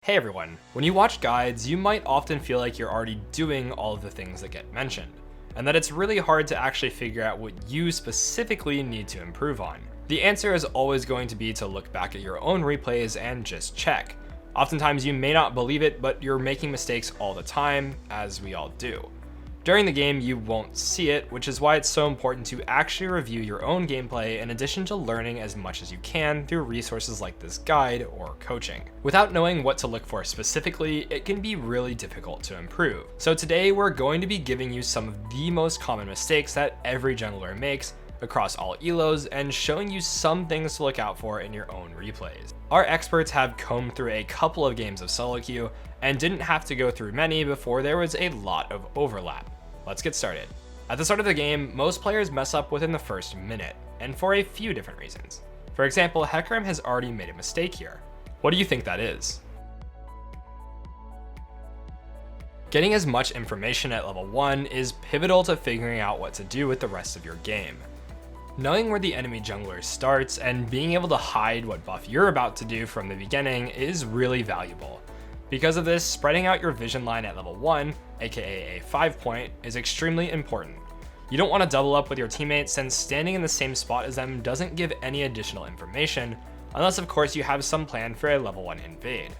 Hey everyone, when you watch guides, you might often feel like you're already doing all of the things that get mentioned, and that it's really hard to actually figure out what you specifically need to improve on. The answer is always going to be to look back at your own replays and just check. Oftentimes you may not believe it, but you're making mistakes all the time, as we all do. During the game, you won't see it, which is why it's so important to actually review your own gameplay in addition to learning as much as you can through resources like this guide or coaching. Without knowing what to look for specifically, it can be really difficult to improve. So today we're going to be giving you some of the most common mistakes that every jungler makes across all elos and showing you some things to look out for in your own replays. Our experts have combed through a couple of games of solo queue and didn't have to go through many before there was a lot of overlap. Let's get started. At the start of the game, most players mess up within the first minute, and for a few different reasons. For example, Hecarim has already made a mistake here. What do you think that is? Getting as much information at level 1 is pivotal to figuring out what to do with the rest of your game. Knowing where the enemy jungler starts and being able to hide what buff you're about to do from the beginning is really valuable. Because of this, spreading out your vision line at level 1, aka a 5 point, is extremely important. You don't want to double up with your teammates since standing in the same spot as them doesn't give any additional information, unless of course you have some plan for a level 1 invade.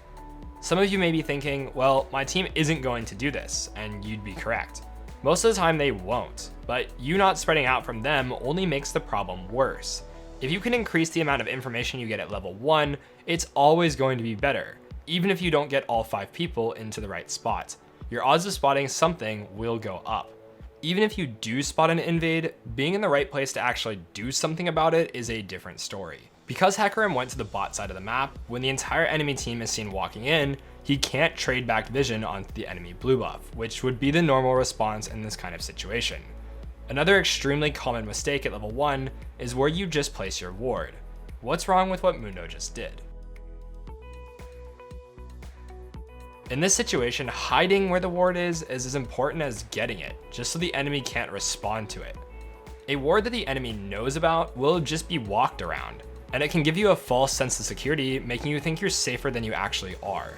Some of you may be thinking, well, my team isn't going to do this, and you'd be correct. Most of the time they won't, but you not spreading out from them only makes the problem worse. If you can increase the amount of information you get at level 1, it's always going to be better, even if you don't get all 5 people into the right spot. Your odds of spotting something will go up. Even if you do spot an invade, being in the right place to actually do something about it is a different story. Because Hecarim went to the bot side of the map, when the entire enemy team is seen walking in, he can't trade back vision onto the enemy blue buff, which would be the normal response in this kind of situation. Another extremely common mistake at level 1 is where you just place your ward. What's wrong with what Mundo just did? In this situation, hiding where the ward is as important as getting it, just so the enemy can't respond to it. A ward that the enemy knows about will just be walked around, and it can give you a false sense of security, making you think you're safer than you actually are.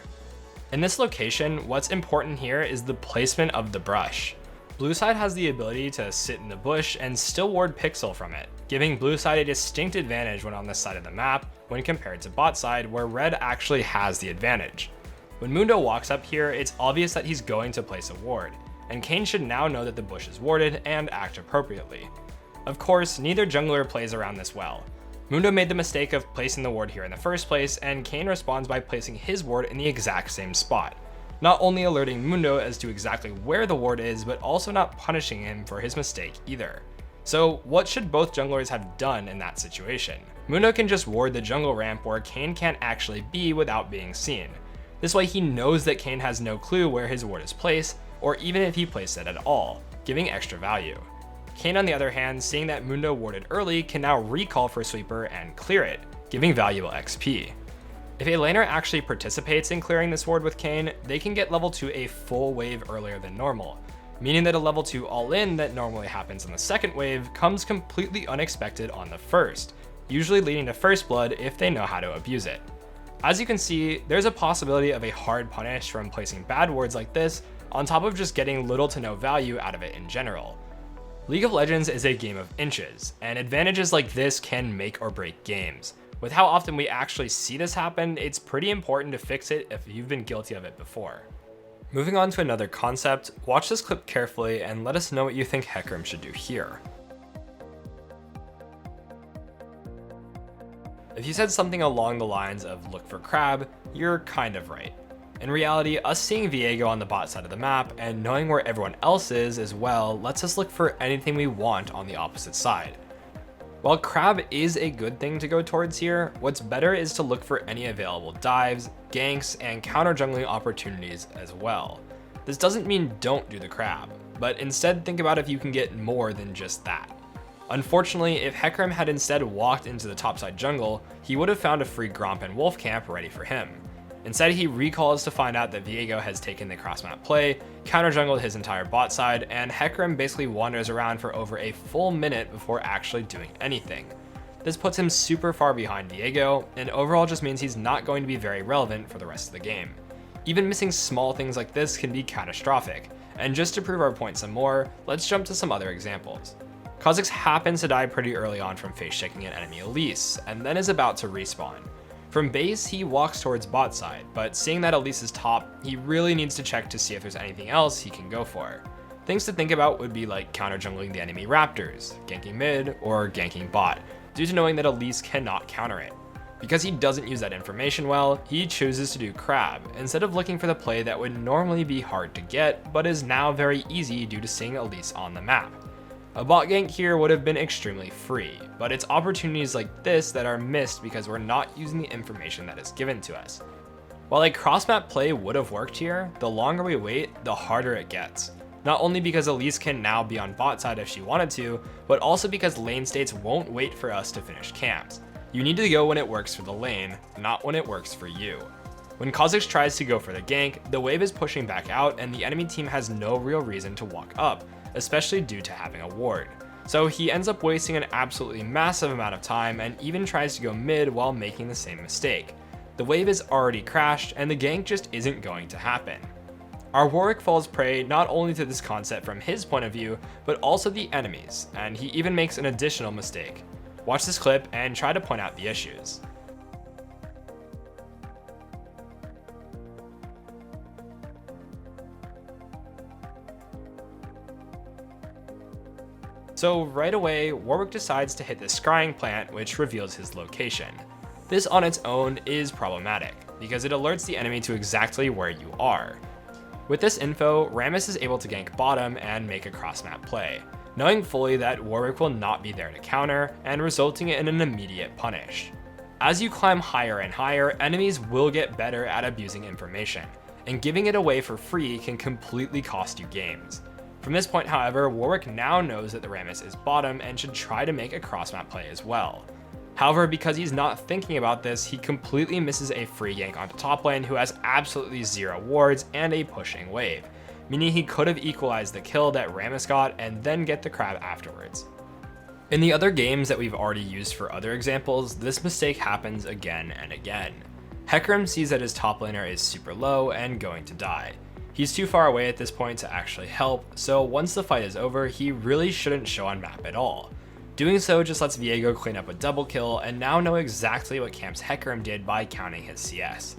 In this location, what's important here is the placement of the brush. Blue side has the ability to sit in the bush and still ward pixel from it, giving blue side a distinct advantage when on this side of the map when compared to bot side where red actually has the advantage. When Mundo walks up here, it's obvious that he's going to place a ward, and Kayn should now know that the bush is warded and act appropriately. Of course, neither jungler plays around this well. Mundo made the mistake of placing the ward here in the first place, and Kayn responds by placing his ward in the exact same spot, not only alerting Mundo as to exactly where the ward is, but also not punishing him for his mistake either. So what should both junglers have done in that situation? Mundo can just ward the jungle ramp where Kayn can't actually be without being seen. This way he knows that Kayn has no clue where his ward is placed, or even if he placed it at all, giving extra value. Kayn on the other hand, seeing that Mundo warded early, can now recall for sweeper and clear it, giving valuable XP. If a laner actually participates in clearing this ward with Kayn, they can get level 2 a full wave earlier than normal, meaning that a level 2 all-in that normally happens on the second wave comes completely unexpected on the first, usually leading to first blood if they know how to abuse it. As you can see, there's a possibility of a hard punish from placing bad wards like this, on top of just getting little to no value out of it in general. League of Legends is a game of inches, and advantages like this can make or break games. With how often we actually see this happen, it's pretty important to fix it if you've been guilty of it before. Moving on to another concept, watch this clip carefully and let us know what you think Hecarim should do here. If you said something along the lines of look for crab, you're kind of right. In reality, us seeing Viego on the bot side of the map and knowing where everyone else is as well lets us look for anything we want on the opposite side. While crab is a good thing to go towards here, what's better is to look for any available dives, ganks, and counter jungling opportunities as well. This doesn't mean don't do the crab, but instead think about if you can get more than just that. Unfortunately, if Hecarim had instead walked into the topside jungle, he would have found a free Gromp and Wolf camp ready for him. Instead, he recalls to find out that Viego has taken the cross-map play, counter-jungled his entire bot side, and Hecarim basically wanders around for over a full minute before actually doing anything. This puts him super far behind Viego, and overall just means he's not going to be very relevant for the rest of the game. Even missing small things like this can be catastrophic, and just to prove our point some more, let's jump to some other examples. Kha'Zix happens to die pretty early on from face checking an enemy Elise, and then is about to respawn. From base, he walks towards bot side, but seeing that Elise is top, he really needs to check to see if there's anything else he can go for. Things to think about would be like counter jungling the enemy Raptors, ganking mid, or ganking bot, due to knowing that Elise cannot counter it. Because he doesn't use that information well, he chooses to do crab, instead of looking for the play that would normally be hard to get, but is now very easy due to seeing Elise on the map. A bot gank here would have been extremely free, but it's opportunities like this that are missed because we're not using the information that is given to us. While a cross-map play would have worked here, the longer we wait, the harder it gets. Not only because Elise can now be on bot side if she wanted to, but also because lane states won't wait for us to finish camps. You need to go when it works for the lane, not when it works for you. When Kha'Zix tries to go for the gank, the wave is pushing back out and the enemy team has no real reason to walk up, especially due to having a ward. So he ends up wasting an absolutely massive amount of time and even tries to go mid while making the same mistake. The wave is already crashed and the gank just isn't going to happen. Our Warwick falls prey not only to this concept from his point of view, but also the enemy's, and he even makes an additional mistake. Watch this clip and try to point out the issues. So right away, Warwick decides to hit the scrying plant, which reveals his location. This on its own is problematic, because it alerts the enemy to exactly where you are. With this info, Rammus is able to gank bottom and make a cross-map play, knowing fully that Warwick will not be there to counter, and resulting in an immediate punish. As you climb higher and higher, enemies will get better at abusing information, and giving it away for free can completely cost you games. From this point, however, Warwick now knows that the Rammus is bottom and should try to make a cross-map play as well. However, because he's not thinking about this, he completely misses a free gank onto top lane who has absolutely zero wards and a pushing wave, meaning he could have equalized the kill that Rammus got and then get the crab afterwards. In the other games that we've already used for other examples, this mistake happens again and again. Hecarim sees that his top laner is super low and going to die. He's too far away at this point to actually help, so once the fight is over, he really shouldn't show on map at all. Doing so just lets Viego clean up a double kill and now know exactly what Camp's Hecarim did by counting his CS.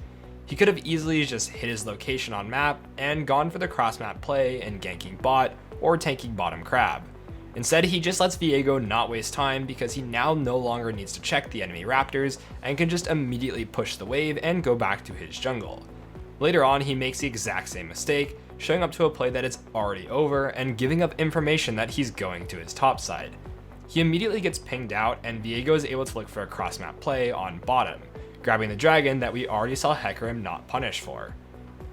He could have easily just hit his location on map and gone for the cross map play and ganking bot or tanking bottom crab. Instead, he just lets Viego not waste time because he now no longer needs to check the enemy Raptors and can just immediately push the wave and go back to his jungle. Later on, he makes the exact same mistake, showing up to a play that is already over and giving up information that he's going to his top side. He immediately gets pinged out and Viego is able to look for a cross-map play on bottom, grabbing the dragon that we already saw Hecarim not punish for.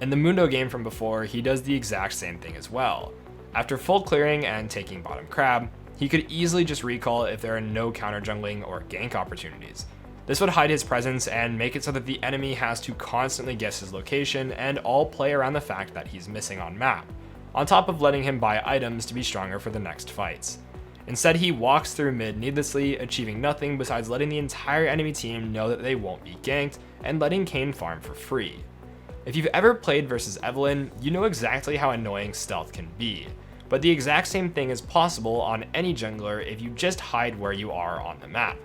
In the Mundo game from before, he does the exact same thing as well. After full clearing and taking bottom crab, he could easily just recall if there are no counter jungling or gank opportunities. This would hide his presence and make it so that the enemy has to constantly guess his location and all play around the fact that he's missing on map, on top of letting him buy items to be stronger for the next fights. Instead, he walks through mid needlessly, achieving nothing besides letting the entire enemy team know that they won't be ganked and letting Kayn farm for free. If you've ever played versus Evelynn, you know exactly how annoying stealth can be, but the exact same thing is possible on any jungler if you just hide where you are on the map.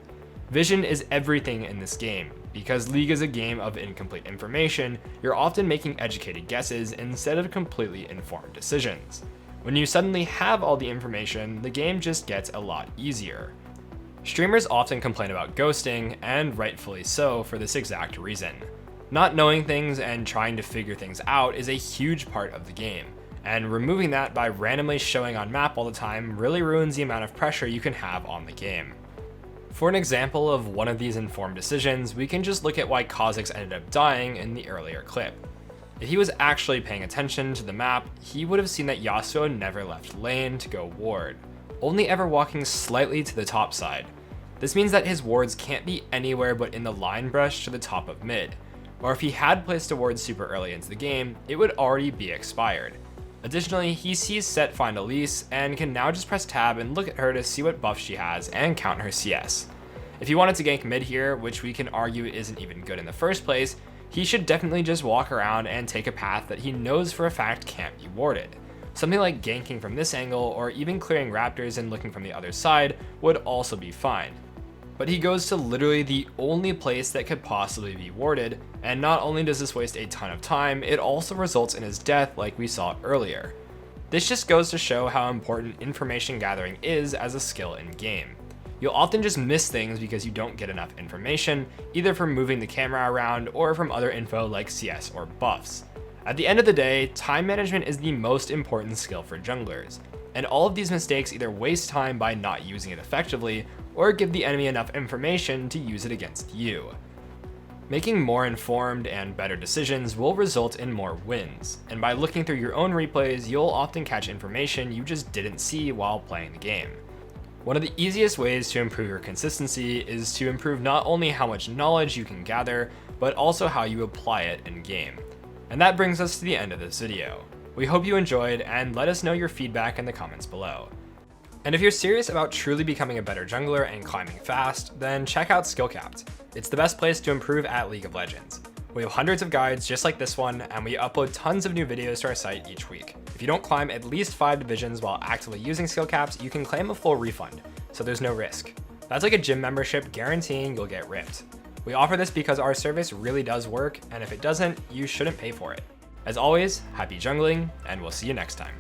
Vision is everything in this game. Because League is a game of incomplete information, you're often making educated guesses instead of completely informed decisions. When you suddenly have all the information, the game just gets a lot easier. Streamers often complain about ghosting, and rightfully so for this exact reason. Not knowing things and trying to figure things out is a huge part of the game, and removing that by randomly showing on map all the time really ruins the amount of pressure you can have on the game. For an example of one of these informed decisions, we can just look at why Kha'Zix ended up dying in the earlier clip. If he was actually paying attention to the map, he would have seen that Yasuo never left lane to go ward, only ever walking slightly to the top side. This means that his wards can't be anywhere but in the line brush to the top of mid, or if he had placed a ward super early into the game, it would already be expired. Additionally, he sees Set find Elise and can now just press tab and look at her to see what buff she has and count her CS. If he wanted to gank mid here, which we can argue isn't even good in the first place, he should definitely just walk around and take a path that he knows for a fact can't be warded. Something like ganking from this angle or even clearing raptors and looking from the other side would also be fine. But he goes to literally the only place that could possibly be warded, and not only does this waste a ton of time, it also results in his death like we saw earlier. This just goes to show how important information gathering is as a skill in game. You'll often just miss things because you don't get enough information, either from moving the camera around or from other info like CS or buffs. At the end of the day, time management is the most important skill for junglers, and all of these mistakes either waste time by not using it effectively, or give the enemy enough information to use it against you. Making more informed and better decisions will result in more wins, and by looking through your own replays, you'll often catch information you just didn't see while playing the game. One of the easiest ways to improve your consistency is to improve not only how much knowledge you can gather, but also how you apply it in game. And that brings us to the end of this video. We hope you enjoyed, and let us know your feedback in the comments below. And if you're serious about truly becoming a better jungler and climbing fast, then check out SkillCapped. It's the best place to improve at League of Legends. We have hundreds of guides just like this one, and we upload tons of new videos to our site each week. If you don't climb at least 5 divisions while actively using SkillCapped, you can claim a full refund, so there's no risk. That's like a gym membership guaranteeing you'll get ripped. We offer this because our service really does work, and if it doesn't, you shouldn't pay for it. As always, happy jungling, and we'll see you next time.